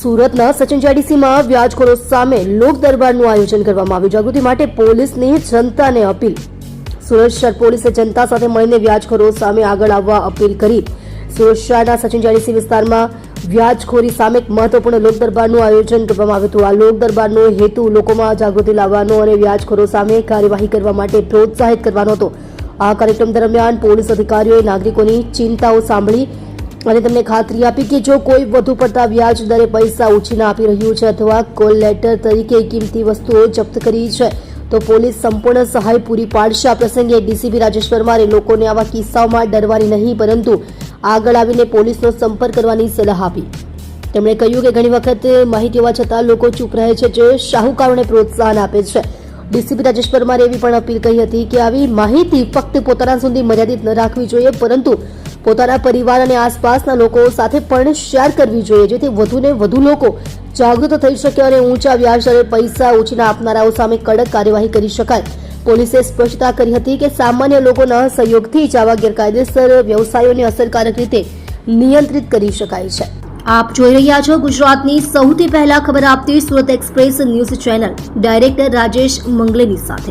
સુરતના સચિન જેડીસીમાં વ્યાજખોરો સામે લોક દરબારનું આયોજન કરવામાં આવ્યું. જાગૃતિ માટે પોલીસની જનતાને અપીલ. સુરત શહેર પોલીસે જનતા સાથે મળીને વ્યાજખોરો સામે આગળ આવવા અપીલ કરી. સુરત શહેરના સચિન જેડીસી વિસ્તારમાં વ્યાજખોરી સામે એક મહત્વપૂર્ણ લોક દરબારનું આયોજન કરવામાં આવ્યું હતું. આ લોક દરબારનો હેતુ લોકોમાં જાગૃતિ લાવવાનો અને વ્યાજખોરો સામે કાર્યવાહી કરવા માટે પ્રોત્સાહિત કરવાનો હતો. આ કાર્યક્રમ દરમિયાન પોલીસ અધિકારીઓએ નાગરિકોની ચિંતાઓ સાંભળી અને તેમને ખાતરી આપી કે જો કોઈ વધુ પડતા વ્યાજ દરે પૈસા ઉછીના આપી રહ્યું છે અથવા કોલ લેટર તરીકે કિંમતી વસ્તુઓ જપ્ત કરી છે તો પોલીસ સંપૂર્ણ સહાય પૂરી પાડશે. આ પ્રસંગે ડીસીપી રાજેશ પરમારે લોકોને આવા કિસ્સાઓમાં ડરવાની નહીં પરંતુ આગળ આવીને પોલીસનો સંપર્ક કરવાની સલાહ આપી. તેમણે કહ્યું કે ઘણી વખત માહિતી હોવા છતાં લોકો ચૂપ રહે છે, જે શાહુકારોને પ્રોત્સાહન આપે છે. ડીસીપી રાજેશ પરમારે એવી પણ અપીલ કરી હતી કે આવી માહિતી ફક્ત પોતાના સુધી મર્યાદિત ન રાખવી જોઈએ પરંતુ પોતાના પરિવાર અને આસપાસના લોકો સાથે પણ શેર કરવી જોઈએ, જેથી વધુને વધુ લોકો જાગૃત થઈ શકે અને ઊંચા વ્યાજ દરે પૈસા ઉછીના આપનારાઓ સામે કડક કાર્યવાહી કરી શકાય. પોલીસે સ્પષ્ટતા કરી હતી કે સામાન્ય લોકોના સહયોગથી જ આવા ગેરકાયદેસર વ્યવસાયોને અસરકારક રીતે નિયંત્રિત કરી શકાય છે. આપ જોઈ રહ્યા છો ગુજરાતની સૌથી પહેલા ખબર આપતી Surat express news channel director Rajesh મંગલેની સાથે.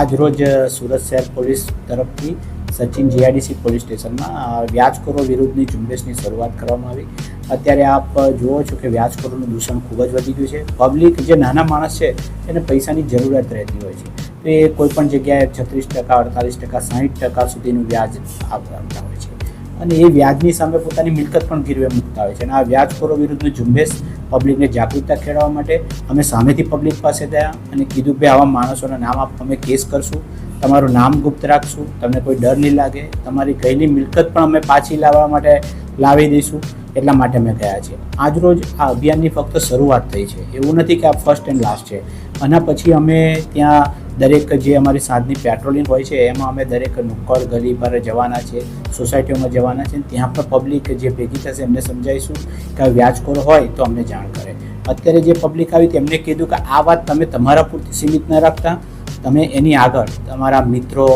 આજ રોજ સુરત શહેર પોલીસ તરફથી સચિન જીઆઈડીસી પોલીસ સ્ટેશનમાં વ્યાજખોરો વિરુદ્ધની ઝુંબેશની શરૂઆત કરવામાં આવી. અત્યારે આપ જુઓ છો કે વ્યાજખોરોનું દૂષણ ખૂબ જ વધી ગયું છે. પબ્લિક જે નાના માણસ છે એને પૈસાની જરૂરિયાત રહેતી હોય છે તો એ કોઈ પણ જગ્યાએ 36%, 48%, 60% સુધીનું વ્યાજ આપતા હોય છે અને એ વ્યાજની સામે પોતાની મિલકત પણ ગીરવે મૂકતા હોય છે. અને આ વ્યાજખોરો વિરુદ્ધની ઝુંબેશ પબ્લિકને જાગૃતતા ખેડવા માટે અમે સામેથી પબ્લિક પાસે ગયા અને કીધું કે આવા માણસોના નામ અમે કેસ કરશું, તમારું નામ ગુપ્ત રાખશું, તમને કોઈ ડર નહીં લાગે, તમારી કઈની મિલકત પણ અમે પાછી લાવવા માટે લાવી દઈશું. એટલા માટે અમે ગયા છીએ. આજરોજ આ અભિયાનની ફક્ત શરૂઆત થઈ છે, એવું નથી કે આ ફર્સ્ટ એન્ડ લાસ્ટ છે. આના પછી અમે ત્યાં દરેક જે અમારી સાંજની પેટ્રોલિંગ હોય છે એમાં અમે દરેક નુક્કડ ગલી પર જવાના છે, સોસાયટીઓમાં જવાના છે. ત્યાં પણ પબ્લિક જે ભેગી થશે એમને સમજાવીશું કે વ્યાજખોર હોય તો અમને જાણ કરે. અત્યારે જે પબ્લિક આવી તેમને કીધું કે આ વાત તમે તમારા પૂરતી સીમિત ન રાખતા, તમે એની આગળ તમારા મિત્રો,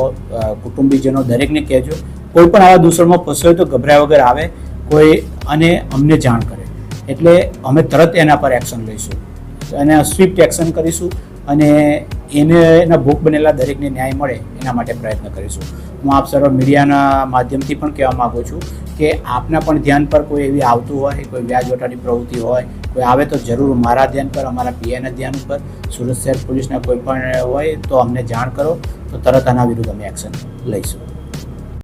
કુટુંબીજનો દરેકને કહેજો. કોઈ પણ આવા દૂષણમાં ફસ્યો હોય તો ગભરાયા વગર આવે કોઈ અને અમને જાણ કરે એટલે અમે તરત એના પર એક્શન લઈશું અને સ્વિફ્ટ એક્શન કરીશું અને એના ભોગ બનેલા દરેકને ન્યાય મળે એના માટે પ્રયત્ન કરીશું. હું આપ સર્વ મીડિયાના માધ્યમથી પણ કહેવા માગું છું કે આપના પણ ધ્યાન પર કોઈ એવી આવતું હોય, કોઈ વ્યાજવટાની પ્રવૃત્તિ હોય, કોઈ આવે તો જરૂર મારા ધ્યાન પર, અમારા પીઆઈના ધ્યાન પર, સુરત શહેર પોલીસના કોઈ પણ હોય તો અમને જાણ કરો તો તરત આના વિરુદ્ધ અમે એક્શન લઈશું.